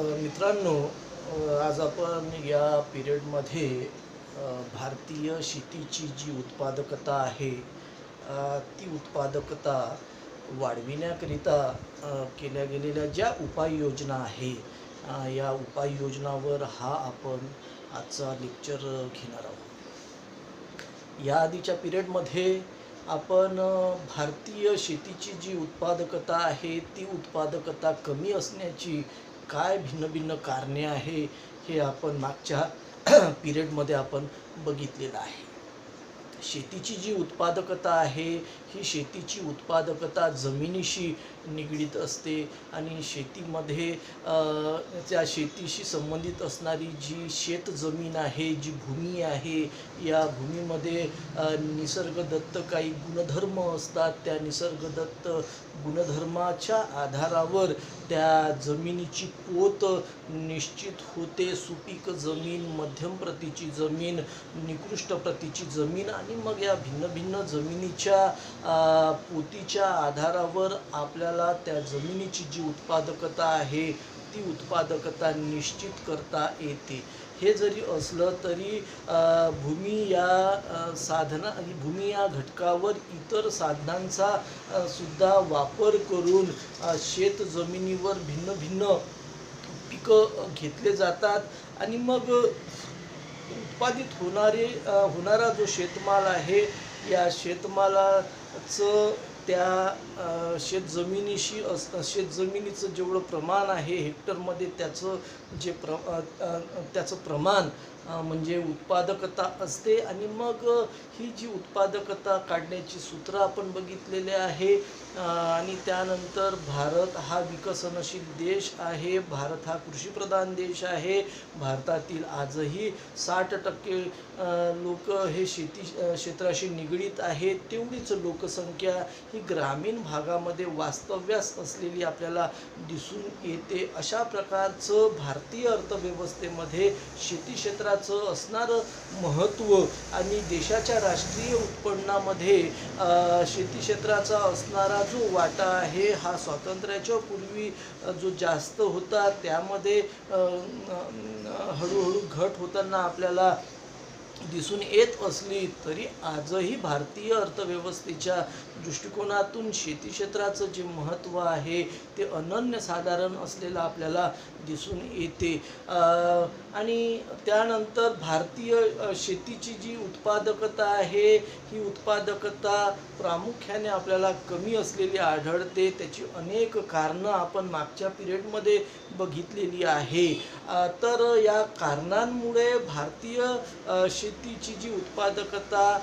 मित्रांनो, आज आपण या पिरियडमध्ये भारतीय शेतीची जी उत्पादकता आहे, ती उत्पादकता वाढविण्याकरिता केल्या गेलेल्या ज्या उपाययोजना आहे, या उपाययोजनावर आपण आजचा लेक्चर घेणार आहोत. या आधीच्या पिरियडमध्ये आपण भारतीय शेतीची जी उत्पादकता आहे, ती उत्पादकता कमी असण्याची काय भिन्न भिन्न कारणे आहे, हे आपण मागच्या पिरियडमध्ये आपण बघितलेलं आहे. शेतीची जी उत्पादकता आहे, ही शेतीची उत्पादकता जमिनीशी निगडीत असते आणि शेतीमध्ये त्या शेतीशी संबंधित असणारी जी शेतजमीन आहे, जी भूमी आहे, या भूमीमध्ये निसर्गदत्त काही गुणधर्म असतात. त्या निसर्गदत्त गुणधर्माच्या आधारावर त्या जमिनीची पोत निश्चित होते. सुपीक जमीन, मध्यम प्रतीची जमीन, निकृष्ट प्रतीची जमीन आणि मग या भिन्न भिन्न जमिनीच्या पोतीच्या आधारावर आपल्याला त्या जमिनीची जी उत्पादकता आहे, ती उत्पादकता निश्चित करता येते. हे जरी असलं तरी भूमी या भूमी या घटकावर इतर साधनांचा सुद्धा वापर करून शेत जमिनीवर भिन्न भिन्न पिकं घेतले जातात आणि मग उत्पादित होणारा जो शेतमाल आहे, या शेतमालाचं त्या शेतजमिनीचं जेवढं प्रमाण आहे हेक्टरमध्ये, त्याचं प्रमाण म्हणजे उत्पादकता असते. आणि मग ही जी उत्पादकता काढण्याची सूत्र आपण बघितलेले आहे. आणि त्यानंतर भारत हा विकसनशील देश आहे, भारत हा कृषीप्रधान देश आहे. भारतातील आजही 60% लोक हे शेती क्षेत्राशी निगडीत आहेत. तेवढीच लोकसंख्या ही ग्रामीण भागामध्ये वास्तव्यास असलेली आपल्याला दिसून येते. अशा प्रकारचं भारतीय अर्थव्यवस्थेमध्ये शेती क्षेत्राचं असणारं महत्त्व आणि देशाच्या राष्ट्रीय उत्पन्नामध्ये शेती क्षेत्राचा असणारा जो वाटा आहे, हा स्वातंत्र्याच्या पूर्वी जो जास्त होता, त्यामध्ये हळूहळू घट होताना आपल्याला दिसून येत असली तरी आजही भारतीय अर्थव्यवस्थेच्या दृष्टिकोनातून शेती क्षेत्राचं जे महत्त्व आहे, ते अनन्यसाधारण असलेलं आपल्याला दिसून येते. आणि त्यानंतर भारतीय शेतीची जी उत्पादकता आहे, ही उत्पादकता प्रामुख्याने आपल्याला कमी असलेली आढळते. त्याची अनेक कारणं आपण मागच्या पिरियडमध्ये बघितलेली आहे. तर या कारणांमुळे भारतीय शेतीची जी उत्पादकता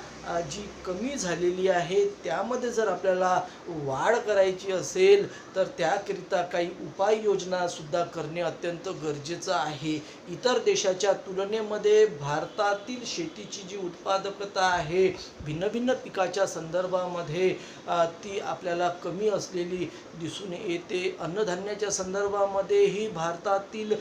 जी कमी झालेली आहे, त्यामध्ये जर आपल्याला वाढ करायची असेल तर त्याकरिता काही उपाययोजना सुद्धा करणे अत्यंत गरजेचं आहे. इतर देशाच्या तुलनेमध्ये भारतातील शेतीची जी उत्पादकता आहे, भिन्न भिन्न पिकाच्या संदर्भामध्ये ती आपल्याला कमी असलेली दिसून येते. अन्नधान्याच्या संदर्भामध्येही भारतातील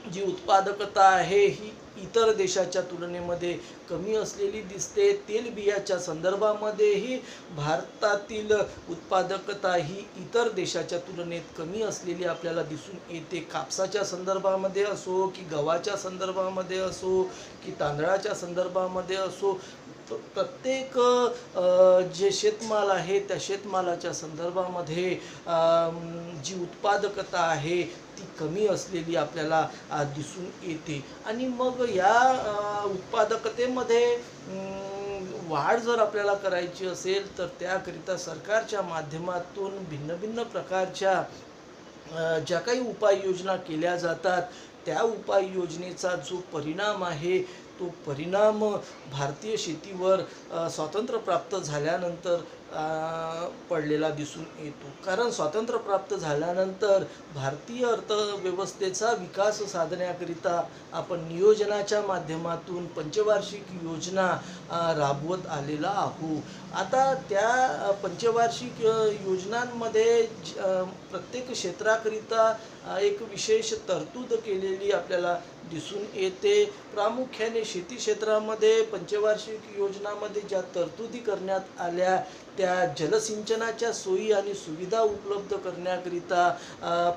जी उत्पादकता आहे, ही इतर देशाच्या तुलनेमध्ये कमी असलेली दिसते. तेलबियाच्या संदर्भामध्येही भारतातील उत्पादकता ही इतर देशाच्या तुलनेत कमी असलेली आपल्याला दिसून येते. कापसाच्या संदर्भामध्ये असो की गव्हाच्या संदर्भामध्ये असो की तांदळाच्या संदर्भामध्ये असो, प्रत्येक जे शेतमाल आहे, त्या शेतमालाच्या संदर्भामध्ये जी उत्पादकता आहे, ती कमी असलेली आपल्याला दिसून येते. आणि मग या उत्पादकतेमध्ये वाढ जर आपल्याला करायची असेल तर त्याकरिता सरकारच्या माध्यमातून भिन्न भिन्न प्रकारच्या ज्या काही उपाययोजना केल्या जातात, त्या उपाययोजनेचा जो परिणाम आहे, तो परिणाम भारतीय शेतीवर स्वातंत्र्य प्राप्त झाल्यानंतर पडलेला दिसून येतो. कारण स्वातंत्र्य प्राप्त झाल्यानंतर भारतीय अर्थव्यवस्थेचा विकास साधण्याकरिता आपण नियोजनाच्या माध्यमातून पंचवार्षिक योजना राबवत आलेला आहोत. आता त्या पंचवार्षिक योजनांमध्ये प्रत्येक क्षेत्राकरिता एक विशेष तरतूद केलेली आपल्याला दिसून येते. प्रामुख्याने शेती क्षेत्रामध्ये पंचवार्षिक योजनामध्ये ज्या तरतुदी करण्यात आल्या, त्या जलसिंचनाच्या सोयी आणि सुविधा उपलब्ध करण्याकरिता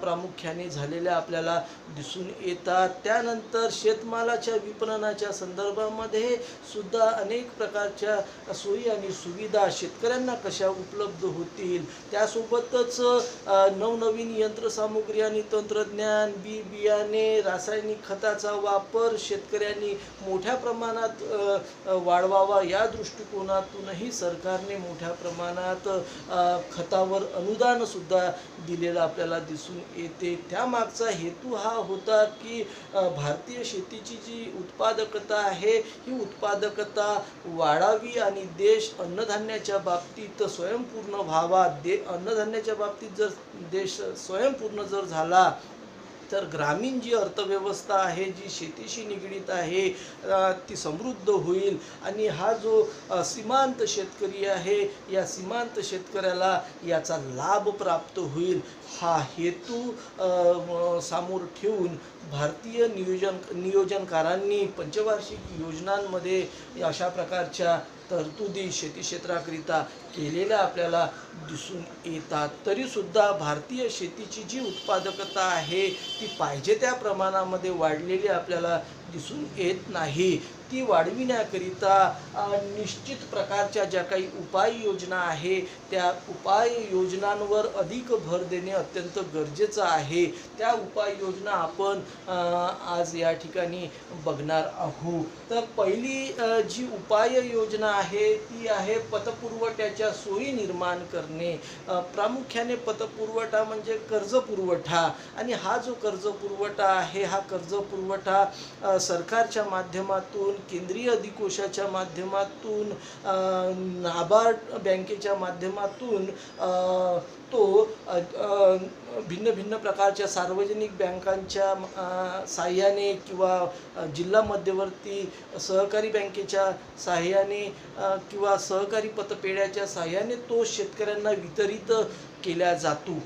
प्रामुख्याने झालेल्या आपल्याला दिसून येतात. त्यानंतर शेतमालाच्या विपणनाच्या संदर्भामध्ये सुद्धा अनेक प्रकारच्या सोयी आणि सुविधा शेतकऱ्यांना कशा उपलब्ध होतील, त्यासोबतच नवनवीन यंत्रसामुग्री आणि तंत्रज्ञान, बियाणे, रासायनिक खताचा वापर शेतकऱ्यांनी मोठ्या प्रमाणात वाढवावा, या दृष्टिकोनातूनही सरकारने मोठ्या प्रमाणात खतावर अनुदान सुद्धा दिलेलं आपल्याला दिसून येते. त्यामागचा हेतू हा होता की भारतीय शेतीची जी उत्पादकता आहे ही उत्पादकता वाढावी आणि देश अन्नधान्याच्या बाबतीत स्वयंपूर्ण व्हावा. अन्नधान्याच्या बाबतीत जर देश स्वयंपूर्ण जर झाला तर ग्रामीण जी अर्थव्यवस्था आहे, जी शेतीशी निगडीत आहे, ती समृद्ध होईल आणि हा जो सीमांत शेतकरी आहे, या सीमांत शेतकऱ्याला याचा लाभ प्राप्त होईल. हा हेतू समोर ठेवून भारतीय नियोजनकारांनी पंचवार्षिक योजनांमध्ये अशा प्रकारच्या तरतुदी शेती क्षेत्राकरिता केलेल्या आपल्याला दिसून येतात. तरीसुद्धा भारतीय शेतीची जी उत्पादकता आहे ती पाहिजे त्या प्रमाणामध्ये वाढलेली आपल्याला दिसून येत नाही. ती वाढविण्याकरिता निश्चित प्रकारच्या ज्या काही उपाययोजना आहे त्या उपाययोजनांवर अधिक भर देणे अत्यंत गरजेचं आहे. त्या उपाययोजना आपण आज या ठिकाणी बघणार आहोत. तर पहिली जी उपाययोजना आहे ती आहे पतपुरवठ्याच्या सोयी निर्माण करणे. प्रामुख्याने पतपुरवठा म्हणजे कर्जपुरवठा, आणि हा जो कर्जपुरवठा आहे हा कर्जपुरवठा सरकारच्या माध्यमातून, केंद्रीय अधिकोषाच्या माध्यमातून, नाबार्ड बँकेच्या माध्यमातून तो भिन्न भिन्न प्रकारच्या सार्वजनिक बँकांच्या साहाय्याने किंवा जिल्हा मध्यवर्ती सहकारी बँकेच्या साहाय्याने किंवा सहकारी पतपेढ्याच्या साहाय्याने तो शेतकऱ्यांना वितरित केला जातो.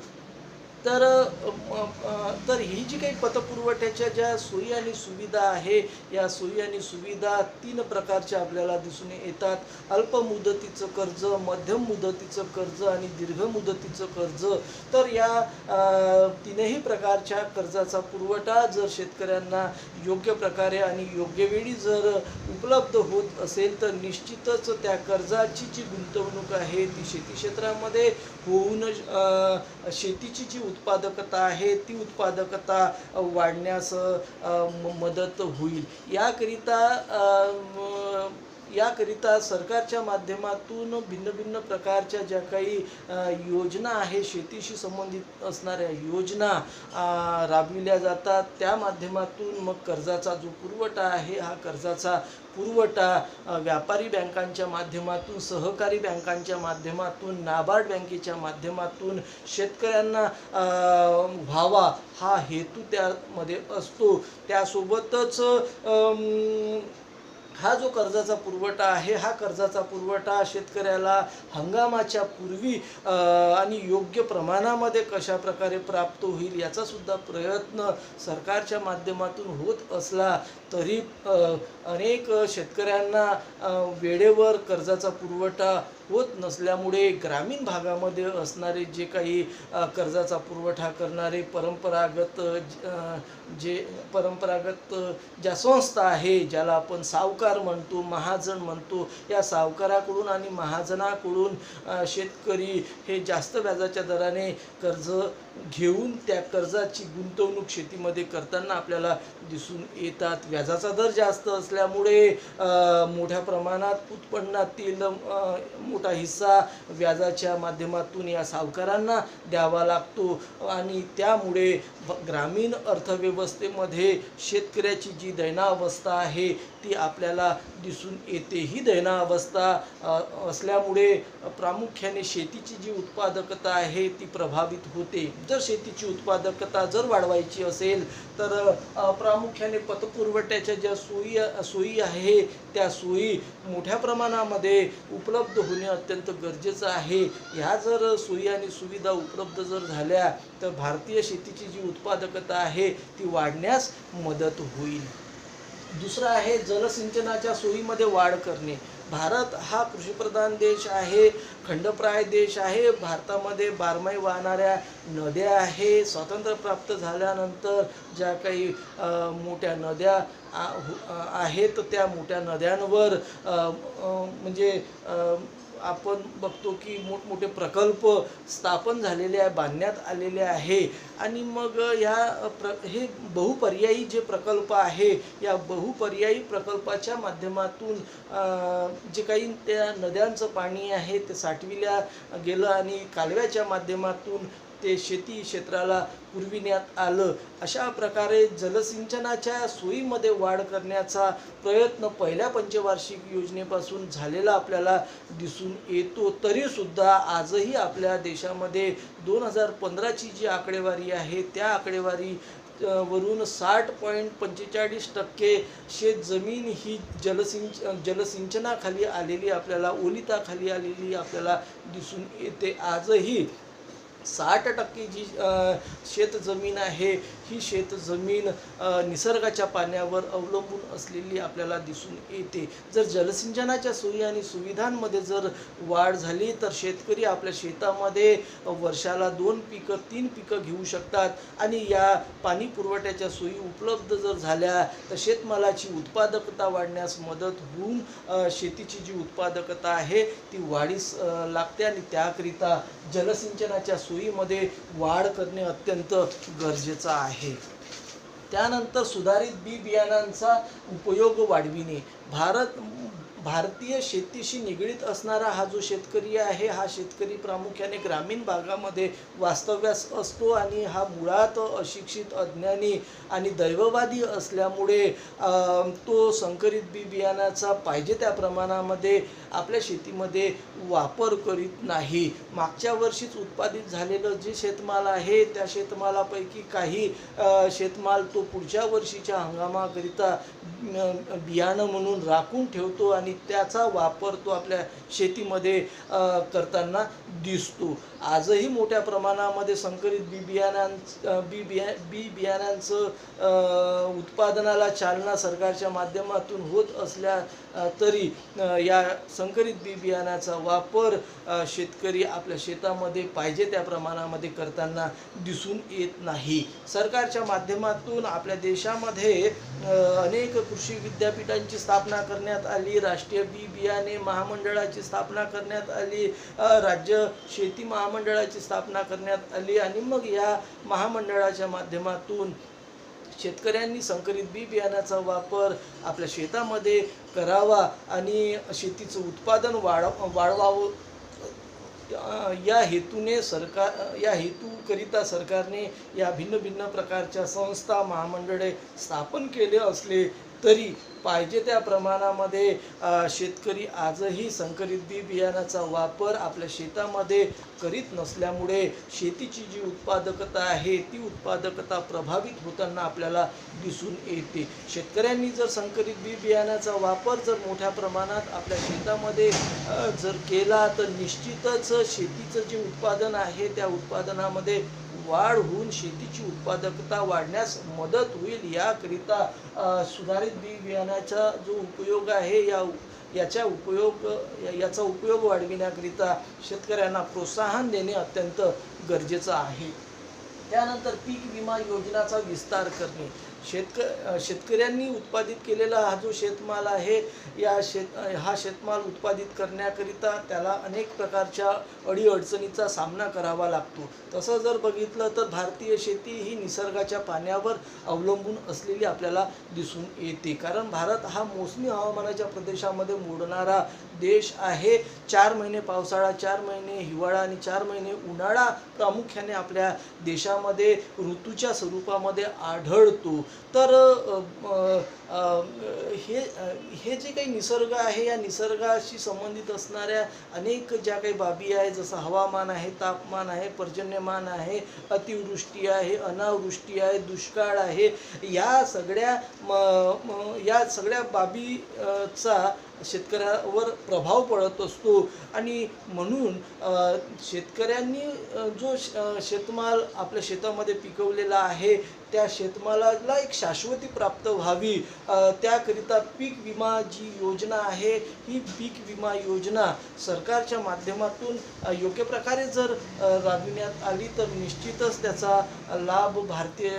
तर ही जी काही पतपुरवठ्याच्या ज्या सोयी आणि सुविधा आहे, या सोयी आणि सुविधा 3 प्रकारच्या आपल्याला दिसून येतात. अल्प मुदतीचं कर्ज, मध्यम मुदतीचं कर्ज आणि दीर्घ मुदतीचं कर्ज. तर या तीनही प्रकारच्या कर्जाचा पुरवठा जर शेतकऱ्यांना योग्य प्रकारे आणि योग्य वेळी जर उपलब्ध होत असेल तर निश्चितच त्या कर्जाची जी गुंतवणूक आहे ती शेती क्षेत्रामध्ये होऊन शेतीची जी उत्पादकता आहे ती उत्पादकता वाढण्यास मदत होईल. याकरिता सरकारच्या माध्यमातून भिन्न भिन्न प्रकारच्या ज्या काही योजना आहे, शेतीशी संबंधित असणाऱ्या योजना राबविल्या जातात. त्या माध्यमातून मग कर्जाचा जो पुरवठा आहे हा कर्जाचा पुरवठा व्यापारी बँकांच्या माध्यमातून, सहकारी बँकांच्या माध्यमातून, नाबार्ड बँकेच्या माध्यमातून शेतकऱ्यांना व्हावा हा हेतू त्यामध्ये असतो. त्यासोबतच हा जो कर्जाचा पुरवठा आहे हा कर्जाचा पुरवठा शेतकऱ्याला हंगामाच्या पूर्वी आणि योग्य प्रमाणामध्ये कशा प्रकारे प्राप्त होईल याचा सुद्धा प्रयत्न सरकारच्या माध्यमातून होत असला तरी अनेक शेतकऱ्यांना वेळेवर कर्जाचा पुरवठा होत नसल्यामुळे ग्रामीण भागामध्ये असणारे जे काही कर्जाचा पुरवठा करणारे परंपरागत ज्या संस्था आहे, ज्याला आपण सावकार म्हणतो, महाजन म्हणतो, या सावकाराकडून आणि महाजनाकडून शेतकरी हे जास्त व्याजाच्या दराने कर्ज घेऊन त्या कर्जाची गुंतवणूक शेतीमध्ये करताना आपल्याला दिसून येतात. व्याजाचा दर जास्त असल्यामुळे मोठ्या प्रमाणात उत्पन्नातील मोठा हिस्सा व्याजाच्या माध्यमातून या सावकारांना द्यावा लागतो आणि त्यामुळे ग्रामीण अर्थव्यवस्थेमध्ये शेतकऱ्याची जी दैनावस्था आहे ती आपल्याला दिसून येते. ही दैनावस्था असल्यामुळे प्रामुख्याने शेतीची जी उत्पादकता आहे ती प्रभावित होते. जर शेतीची उत्पादकता जर वाढवायची असेल तर प्रामुख्याने पतपुरवठ्याच्या ज्या सोयी आहे त्या सोयी मोठ्या प्रमाणामध्ये उपलब्ध होणे अत्यंत गरजेचं आहे. ह्या जर सोयी आणि सुविधा उपलब्ध जर झाल्या तर भारतीय शेतीची जी उत्पादकता आहे ती वाढण्यास मदत होईल. दुसरं आहे जलसिंचनाच्या सोयीमध्ये वाढ करणे. भारत हा कृषीप्रधान देश आहे, खंडप्राय देश आहे. भारतामध्ये बारमाही वाहणाऱ्या नद्या आहे. स्वातंत्र्य प्राप्त झाल्यानंतर ज्या काही मोठ्या नद्या आहेत, त्या मोठ्या नद्यांवर म्हणजे आपण बघतो की मोठमोठे प्रकल्प स्थापन झालेले आहे, बांधण्यात आलेले आहे. आणि मग हे बहुपर्यायी जे प्रकल्प आहे, या बहुपर्यायी प्रकल्पाच्या माध्यमातून जे काही त्या नद्यांचं पाणी आहे ते साठविल्या गेलं आणि कालव्याच्या माध्यमातून ते शेती क्षेत्राला पुरविण्यात आलं. अशा प्रकारे जलसिंचनाच्या सोयीमध्ये वाढ करण्याचा प्रयत्न पहिल्या पंचवार्षिक योजनेपासून झालेला आपल्याला दिसून येतो. तरीसुद्धा आजही आपल्या देशामध्ये 2015ची जी आकडेवारी आहे, त्या आकडेवारी वरून 60.45% शेतजमीन ही जलसिंचनाखाली आलेली आपल्याला, ओलिताखाली आलेली आपल्याला दिसून येते. आजही 60% जी शेतजमीन आहे, ही शेतजमीन निसर्गाच्या पाण्यावर अवलंबून असलेली आपल्याला दिसून येते. जर जलसिंचनाच्या सोयी आणि सुविधांमध्ये जर वाढ झाली तर शेतकरी आपल्या शेतामध्ये वर्षाला 2 पिकं 3 पिकं घेऊ शकतात. आणि या पाणी पुरवठ्याच्या सोयी उपलब्ध जर झाल्या तर शेतमालाची उत्पादकता वाढण्यास मदत होऊन शेतीची जी उत्पादकता आहे ती वाढीस लागते. आणि त्याकरिता जलसिंचनाच्या सोयीमध्ये वाढ करणे अत्यंत गरजेचं आहे. त्यानंतर सुधारित बी बियाणांचा उपयोग वाढविणे. भारतीय शेतीशी निगडीत असणारा हा जो शेतकरी आहे, हा शेतकरी प्रामुख्याने ग्रामीण भागामध्ये वास्तव्यास असतो आणि हा मुळात अशिक्षित, अज्ञानी आणि दैववादी असल्यामुळे तो संकरित बी बियाणाचा पाहिजे त्या प्रमाणामध्ये आपल्या शेतीमध्ये वापर करीत नाही. मागच्या वर्षीच उत्पादित झालेलं जे शेतमाल आहे, त्या शेतमालापैकी काही शेतमाल तो पुढच्या वर्षीच्या हंगामाकरिता बियाणं म्हणून राखून ठेवतो आणि त्याचा वापर तो आपल्या शेतीमध्ये करताना दिसतो. आजही मोठ्या प्रमाणामध्ये संकरित बी बियाणांचं उत्पादनाला चालना सरकारच्या माध्यमातून होत असल्या तरी या संकरित बी बियाणाचा वापर शेतकरी आपल्या शेतामध्ये पाहिजे त्या प्रमाणामध्ये करताना दिसून येत नाही. सरकारच्या माध्यमातून आपल्या देशामध्ये अनेक कृषी विद्यापीठांची स्थापना करण्यात आली, राष्ट्रीय बी बियाणे महामंडळाची स्थापना करण्यात आली, राज्य शेती महामंडळाची स्थापना करण्यात आली. आणि मग या महामंडळाच्या माध्यमातून शेतकऱ्यांनी संकरित बी बियाणाचा वापर आपल्या शेतामध्ये करावा आणि शेतीचं उत्पादन वाढवावं. या हेतूकरिता सरकारने या भिन्न भिन्न प्रकारच्या संस्था, महामंडळे स्थापन केले असले तरी पाहिजे त्या प्रमाणामध्ये शेतकरी आजही संकरित बी बियाणाचा वापर आपल्या शेतामध्ये करीत नसल्यामुळे शेतीची जी उत्पादकता आहे ती उत्पादकता प्रभावित होताना आपल्याला दिसून येते. शेतकऱ्यांनी जर संकरित बी बियाणाचा वापर जर मोठ्या प्रमाणात आपल्या शेतामध्ये जर केला तर निश्चितच शेतीचं जे उत्पादन आहे त्या उत्पादनामध्ये वाढ होऊन शेतीची उत्पादकता वाढण्यास मदत होईल. याकरिता सुधारित बी बियाणाचा जो उपयोग आहे याचा उपयोग वाढविण्याकरिता शेतकऱ्यांना प्रोत्साहन देणे अत्यंत गरजेचं आहे. त्यानंतर पीक विमा योजनाचा विस्तार करणे. शेतकऱ्यांनी उत्पादित केलेला हा जो शेतमाल आहे, हा शेतमाल उत्पादित करण्याकरिता त्याला अनेक प्रकारच्या अडीअडचणीचा सामना करावा लागतो. तसं जर बघितलं तर भारतीय शेती ही निसर्गाच्या पाण्यावर अवलंबून असलेली आपल्याला दिसून येते. कारण भारत हा मोसमी हवामानाच्या प्रदेशामध्ये मोडणारा देश आहे. 4 महिने पावसाळा, 4 महिने हिवाळा आणि 4 महिने उन्हाळा प्रामुख्याने आपल्या देशामध्ये ऋतूच्या स्वरूपामध्ये आढळतो. तर हे जे काही निसर्ग आहे, या निसर्गाशी संबंधित असणाऱ्या अनेक ज्या काही बाबी आहेत, जसं हवामान आहे, तापमान आहे, पर्जन्यमान आहे, अतिवृष्टी आहे, अनावृष्टी आहे, दुष्काळ आहे, या सगळ्या बाबीचा शेतकऱ्यावर प्रभाव पडत असतो. आणि म्हणून शेतकऱ्यांनी जो शेतमाल आपल्या शेतामध्ये पिकवलेला आहे त्या शेतमालाला एक शाश्वती प्राप्त व्हावी त्याकरिता पीक विमा जी योजना आहे, ही पीक विमा योजना सरकारच्या माध्यमातून योग्य प्रकारे जर राबविण्यात आली तर निश्चितच त्याचा लाभ भारतीय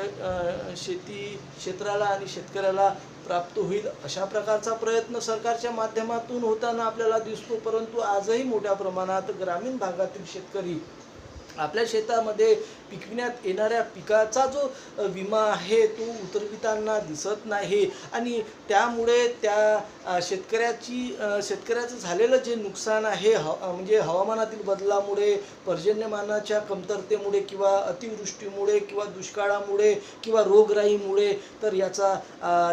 शेती क्षेत्राला आणि शेतकऱ्याला प्राप्त होईल. अशा प्रकारचा प्रयत्न सरकारच्या माध्यमातून होताना आपल्याला दिसतो. परंतु आजही मोठ्या प्रमाणात ग्रामीण भागातील शेतकरी आपल्या शेतामध्ये पिकविण्यात येणाऱ्या पिकाचा जो विमा आहे तो उतरविताना दिसत नाही आणि त्यामुळे त्या शेतकऱ्याचं झालेलं जे नुकसान आहे म्हणजे हवामानातील बदलामुळे, पर्जन्यमानाच्या कमतरतेमुळे किंवा अतिवृष्टीमुळे किंवा दुष्काळामुळे किंवा रोगराईमुळे तर याचा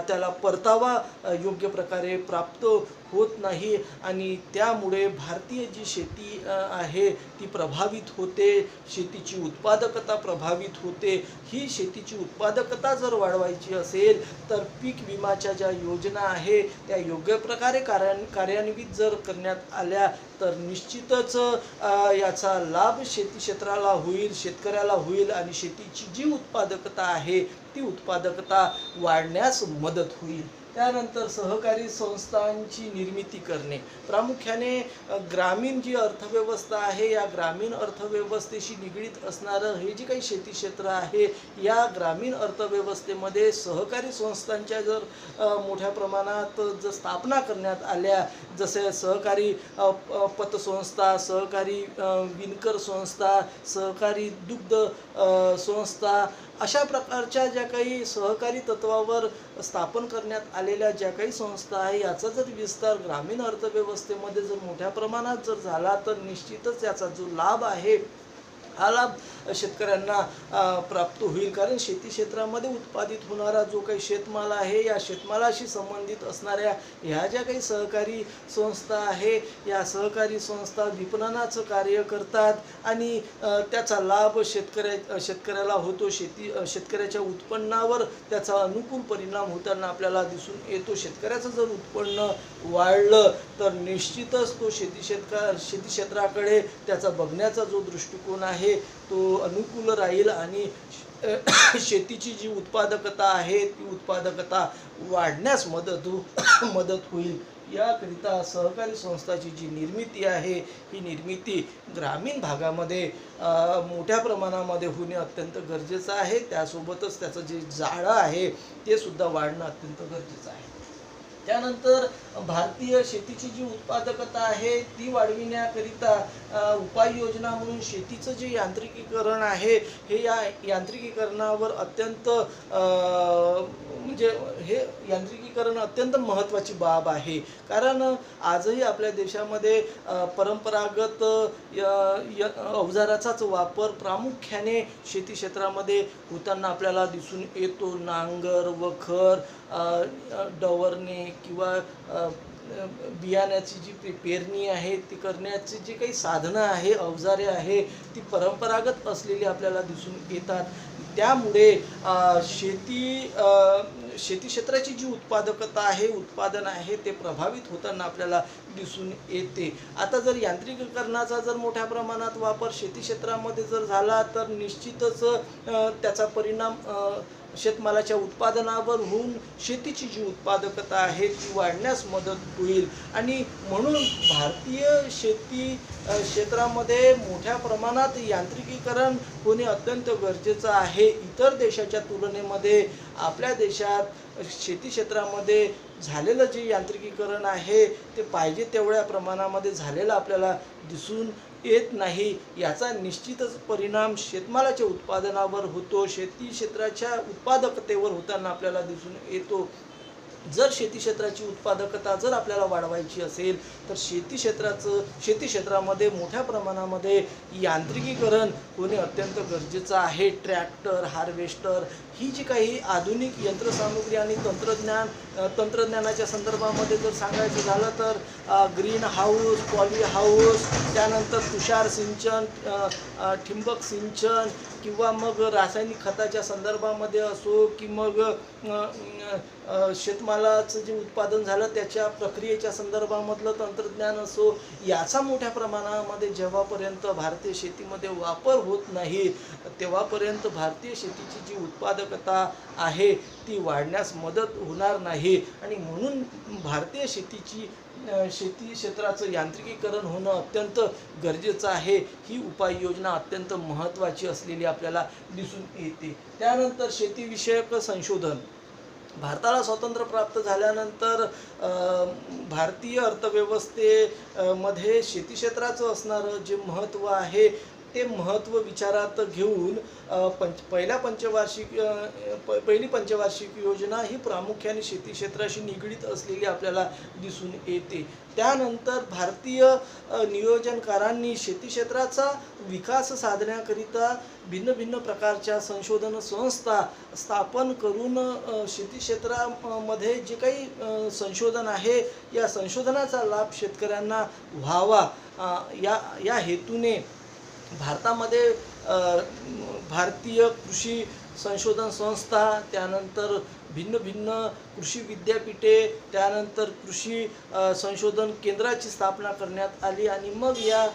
त्याला परतावा योग्य प्रकारे प्राप्त होत नाही आणि त्यामुळे भारतीय जी शेती आहे ती प्रभावित होते, शेतीची उत्पादकता प्रभावित होते. ही शेतीची उत्पादकता जर वाढवायची असेल तर पीक विमाच्या ज्या योजना आहे त्या योग्य प्रकारे कार्यान्वित जर करण्यात आल्या तर निश्चितच याचा लाभ शेती क्षेत्राला होईल, शेतकऱ्याला होईल आणि शेतीची जी उत्पादकता आहे ती उत्पादकता वाढण्यास मदत होईल. त्यानंतर सहकारी संस्थांची निर्मिती करणे. प्रामुख्याने ग्रामीण जी अर्थव्यवस्था आहे या ग्रामीण अर्थव्यवस्थेशी निगडीत असणारं हे जे काही शेती क्षेत्र आहे या ग्रामीण अर्थव्यवस्थेमध्ये सहकारी संस्थांच्या जर मोठ्या प्रमाणात जर स्थापना करण्यात आल्या, जसे सहकारी पतसंस्था, सहकारी विणकर संस्था, सहकारी दुग्ध संस्था, अशा प्रकारच्या ज्या काही सहकारी तत्वावर स्थापन करण्यात आलेल्या ज्या काही संस्था आहे याचा जर विस्तार ग्रामीण अर्थव्यवस्थेमध्ये जर मोठ्या प्रमाणात जर झाला तर निश्चितच याचा जो लाभ आहे हा लाभ शेतकऱ्यांना प्राप्त होईल. कारण शेती क्षेत्रामध्ये उत्पादित होणारा जो काही शेतमाल आहे या शेतमालाशी संबंधित असणाऱ्या ह्या ज्या काही सहकारी संस्था आहे या सहकारी संस्था विपणनाचं कार्य करतात आणि त्याचा लाभ शेतकऱ्याला होतो. शेतकऱ्याच्या उत्पन्नावर त्याचा अनुकूल परिणाम होताना आपल्याला दिसून येतो. शेतकऱ्याचं जर उत्पन्न वाढलं तर निश्चितच तो शेती क्षेत्राकडे त्याचा बघण्याचा जो दृष्टिकोन आहे तो अनुकूल राहील आणि शेतीची जी उत्पादकता आहे ती उत्पादकता वाढण्यास मदत होईल. याकरिता सहकारी संस्थाची जी निर्मिती आहे ही निर्मिती ग्रामीण भागामध्ये मोठ्या प्रमाणामध्ये होणे अत्यंत गरजेचं आहे. त्यासोबतच त्याचं जे जाळं आहे ते सुद्धा वाढणं अत्यंत गरजेचं आहे. त्यानंतर भारतीय शेतीची जी उत्पादकता आहे ती वाढविण्याकरिता उपाययोजना म्हणून शेतीचं जे यांत्रिकीकरण आहे हे या यांत्रिकीकरणावर अत्यंत म्हणजे हे यांत्रिकीकरण अत्यंत महत्त्वाची बाब आहे. कारण आजही आपल्या देशामध्ये परंपरागत अवजाराचाच वापर प्रामुख्याने शेती क्षेत्रामध्ये होताना आपल्याला दिसून येतो. नांगर, वखर, डवरणे किंवा बियाण्याची जी पेरणी आहे ती करण्याची जी काही साधनं आहे, अवजारे आहे ती परंपरागत असलेली आपल्याला दिसून येतात. त्यामुळे शेती क्षेत्राची जी उत्पादकता आहे, उत्पादन आहे ते प्रभावित होताना आपल्याला दिसून येते. आता जर यांत्रिकीकरणाचा जर मोठ्या प्रमाणात वापर शेती क्षेत्रामध्ये जर झाला तर निश्चितच त्याचा परिणाम शेतमालाच्या उत्पादनावर होऊन शेतीची जी उत्पादकता आहे ती वाढण्यास मदत होईल आणि म्हणून भारतीय शेती क्षेत्रामध्ये मोठ्या प्रमाणात यांत्रिकीकरण होणे अत्यंत गरजेचं आहे. इतर देशाच्या तुलनेमध्ये आपल्या देशात शेती क्षेत्रामध्ये झालेलं जे यांत्रिकीकरण आहे ते पाहिजे तेवढ्या प्रमाणामध्ये झालेलं आपल्याला दिसून येत नाही. याचा निश्चितच परिणाम शेतमालाच्या उत्पादनावर होतो, शेती क्षेत्राच्या उत्पादकतेवर होताना आपल्याला दिसून येतो. जर शेती क्षेत्राची उत्पादकता जर आपल्याला वाढवायची असेल तर शेती क्षेत्रामध्ये मोठ्या प्रमाणामध्ये यांत्रिकीकरण होणे अत्यंत गरजेचं आहे. ट्रॅक्टर, हार्वेस्टर ही जी काही आधुनिक यंत्रसामुग्री आणि तंत्रज्ञानाच्या संदर्भामध्ये जर सांगायचं झालं तर ग्रीन हाऊस, पॉली हाऊस, त्यानंतर तुषार सिंचन, ठिबक सिंचन किंवा मग रासायनिक खताच्या संदर्भामध्ये असो की मग शेतमालाचं जे उत्पादन झालं त्याच्या प्रक्रियेच्या संदर्भामधलं तंत्रज्ञान असो, याचा मोठ्या प्रमाणामध्ये जेव्हापर्यंत भारतीय शेतीमध्ये वापर होत नाही तेव्हापर्यंत भारतीय शेतीची जी उत्पादकता आहे ती वाढण्यास मदत होणार नाही. आणि म्हणून भारतीय शेती क्षेत्राचं यांत्रिकीकरण होणं अत्यंत गरजेचं आहे. ही उपाययोजना अत्यंत महत्त्वाची असलेली आपल्याला दिसून येते. त्यानंतर शेतीविषयक संशोधन. भारताला स्वातंत्र्य प्राप्त झाल्यानंतर भारतीय अर्थव्यवस्थेमध्ये शेती क्षेत्राचं असणारं जे महत्त्व आहे ते महत्त्व विचारात घेऊन पहिली पंचवार्षिक योजना ही प्रामुख्याने शेती क्षेत्राशी निगडीत असलेली आपल्याला दिसून येते. त्यानंतर भारतीय नियोजनकारांनी शेती क्षेत्राचा विकास साधण्याकरिता भिन्न भिन्न प्रकारच्या संशोधन संस्था स्थापन करून शेती क्षेत्रामध्ये जे काही संशोधन आहे या संशोधनाचा लाभ शेतकऱ्यांना व्हावा या हेतूने भारतामध्ये भारतीय कृषी संशोधन संस्था, त्यानंतर भिन्न भिन्न कृषी विद्यापीठे, त्यानंतर कृषी संशोधन केंद्राची स्थापना करण्यात आली. आणि मग या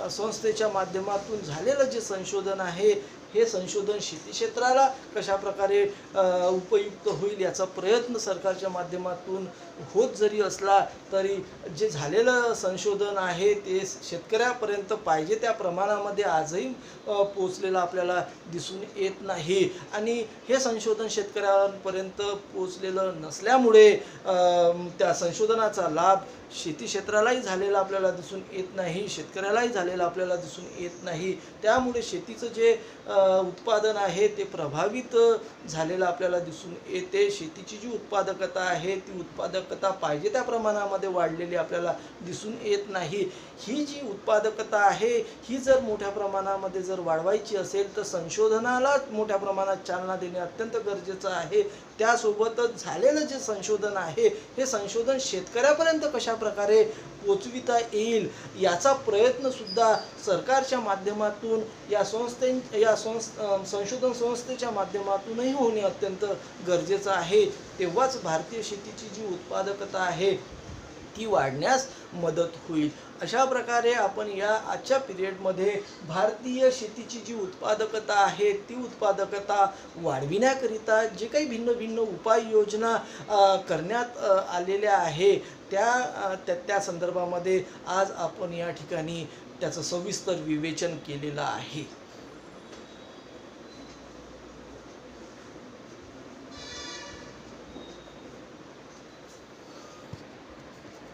संस्थेच्या माध्यमातून झालेलं जे संशोधन आहे हे संशोधन शेती क्षेत्राला कशा प्रकारे उपयुक्त होईल याचा प्रयत्न सरकारच्या माध्यमातून होत जरी असला तरी जे झालेलं संशोधन आहे ते शेतकऱ्यापर्यंत पाहिजे त्या प्रमाणामध्ये आजही पोचलेलं आपल्याला दिसून येत नाही. आणि हे संशोधन शेतकऱ्यांपर्यंत पोचलेलं नसल्यामुळे त्या संशोधनाचा लाभ शेती क्षेत्रालाही झालेला आपल्याला दिसून येत नाही, शेतकऱ्यालाही झालेला आपल्याला दिसून येत नाही. त्यामुळे शेतीचं जे उत्पादन आहे ते प्रभावित झालेलं आपल्याला दिसून येते. शेतीची जी उत्पादकता आहे ती उत्पादकता पाहिजे त्या प्रमाणामध्ये वाढलेली आपल्याला दिसून येत नाही. ही जी उत्पादकता आहे ही जर मोठ्या प्रमाणामध्ये जर वाढवायची असेल तर संशोधनाला मोठ्या प्रमाणात चालना देणे अत्यंत गरजेचं आहे. त्यासोबतच झालेलं जे संशोधन आहे हे संशोधन शेतकऱ्यापर्यंत कशा प्रकारे पोचविता येईल याचा प्रयत्न सुद्धा सरकारच्या माध्यमातून संशोधन संस्थेच्या माध्यमातूनही होणे अत्यंत गरजेचं आहे. तेव्हाच भारतीय शेतीची जी उत्पादकता आहे ती वाढण्यास मदत होईल. अशा प्रकारे आपण या आजच्या पिरियडमध्ये भारतीय शेतीची जी उत्पादकता आहे ती उत्पादकता वाढविण्याकरिता जे काही भिन्न भिन्न उपाययोजना करण्यात आलेल्या आहे त्या संदर्भामध्ये आज आपण या ठिकाणी त्याचं सविस्तर विवेचन केलेलं आहे.